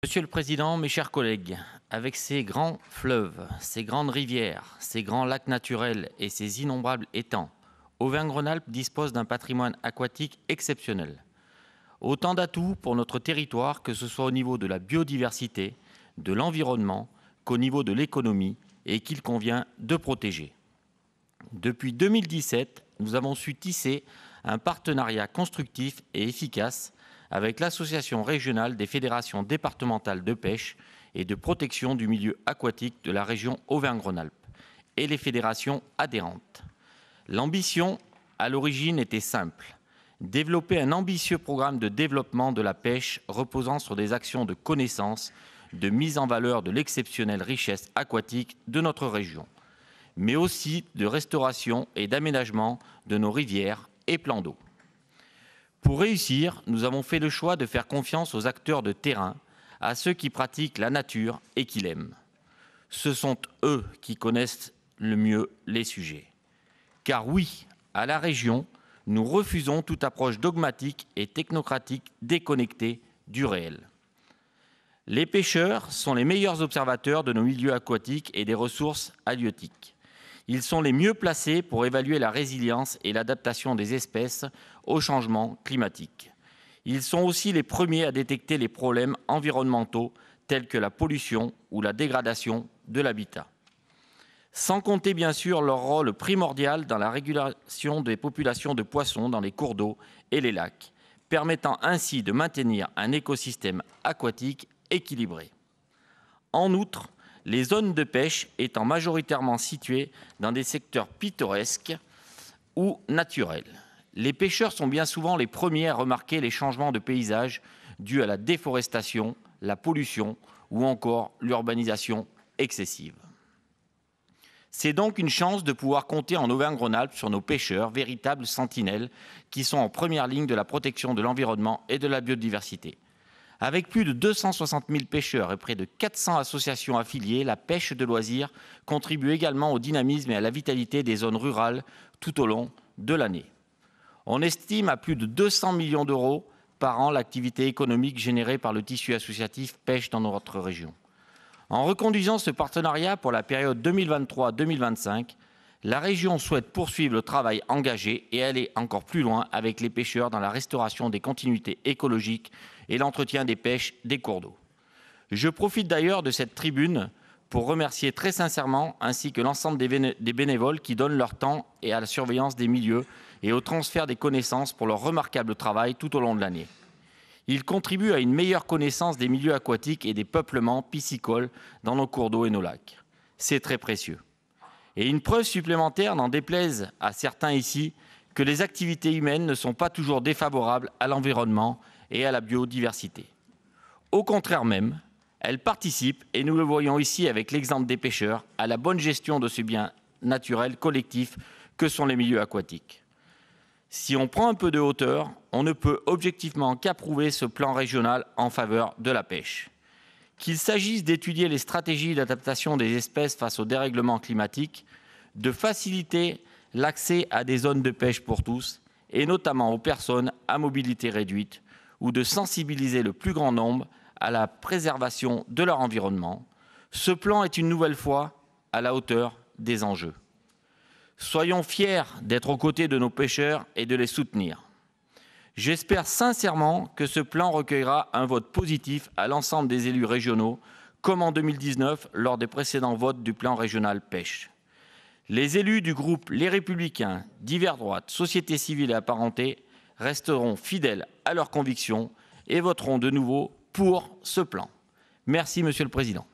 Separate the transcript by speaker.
Speaker 1: Monsieur le Président, mes chers collègues, avec ses grands fleuves, ses grandes rivières, ses grands lacs naturels et ses innombrables étangs, Auvergne-Rhône-Alpes dispose d'un patrimoine aquatique exceptionnel. Autant d'atouts pour notre territoire, que ce soit au niveau de la biodiversité, de l'environnement, qu'au niveau de l'économie, et qu'il convient de protéger. Depuis 2017, nous avons su tisser un partenariat constructif et efficace avec l'Association régionale des fédérations départementales de pêche et de protection du milieu aquatique de la région Auvergne-Rhône-Alpes et les fédérations adhérentes. L'ambition, à l'origine, était simple: développer un ambitieux programme de développement de la pêche reposant sur des actions de connaissance, de mise en valeur de l'exceptionnelle richesse aquatique de notre région, mais aussi de restauration et d'aménagement de nos rivières et plans d'eau. Pour réussir, nous avons fait le choix de faire confiance aux acteurs de terrain, à ceux qui pratiquent la nature et qui l'aiment. Ce sont eux qui connaissent le mieux les sujets. Car oui, à la région, nous refusons toute approche dogmatique et technocratique déconnectée du réel. Les pêcheurs sont les meilleurs observateurs de nos milieux aquatiques et des ressources halieutiques. Ils sont les mieux placés pour évaluer la résilience et l'adaptation des espèces au changement climatique. Ils sont aussi les premiers à détecter les problèmes environnementaux tels que la pollution ou la dégradation de l'habitat. Sans compter bien sûr leur rôle primordial dans la régulation des populations de poissons dans les cours d'eau et les lacs, permettant ainsi de maintenir un écosystème aquatique équilibré. En outre, les zones de pêche étant majoritairement situées dans des secteurs pittoresques ou naturels, les pêcheurs sont bien souvent les premiers à remarquer les changements de paysage dus à la déforestation, la pollution ou encore l'urbanisation excessive. C'est donc une chance de pouvoir compter en Auvergne-Rhône-Alpes sur nos pêcheurs, véritables sentinelles qui sont en première ligne de la protection de l'environnement et de la biodiversité. Avec plus de 260 000 pêcheurs et près de 400 associations affiliées, la pêche de loisirs contribue également au dynamisme et à la vitalité des zones rurales tout au long de l'année. On estime à plus de 200 millions d'euros par an l'activité économique générée par le tissu associatif pêche dans notre région. En reconduisant ce partenariat pour la période 2023-2025, la région souhaite poursuivre le travail engagé et aller encore plus loin avec les pêcheurs dans la restauration des continuités écologiques et l'entretien des pêches des cours d'eau. Je profite d'ailleurs de cette tribune pour remercier très sincèrement ainsi que l'ensemble des bénévoles qui donnent leur temps et à la surveillance des milieux et au transfert des connaissances pour leur remarquable travail tout au long de l'année. Ils contribuent à une meilleure connaissance des milieux aquatiques et des peuplements piscicoles dans nos cours d'eau et nos lacs. C'est très précieux. Et une preuve supplémentaire, n'en déplaise à certains ici, que les activités humaines ne sont pas toujours défavorables à l'environnement et à la biodiversité. Au contraire même, elles participent, et nous le voyons ici avec l'exemple des pêcheurs, à la bonne gestion de ce bien naturel collectif que sont les milieux aquatiques. Si on prend un peu de hauteur, on ne peut objectivement qu'approuver ce plan régional en faveur de la pêche. Qu'il s'agisse d'étudier les stratégies d'adaptation des espèces face au dérèglement climatique, de faciliter l'accès à des zones de pêche pour tous, et notamment aux personnes à mobilité réduite, ou de sensibiliser le plus grand nombre à la préservation de leur environnement, ce plan est une nouvelle fois à la hauteur des enjeux. Soyons fiers d'être aux côtés de nos pêcheurs et de les soutenir. J'espère sincèrement que ce plan recueillera un vote positif à l'ensemble des élus régionaux, comme en 2019 lors des précédents votes du plan régional pêche. Les élus du groupe Les Républicains, divers droites, société civile et apparentée resteront fidèles à leurs convictions et voteront de nouveau pour ce plan. Merci, Monsieur le Président.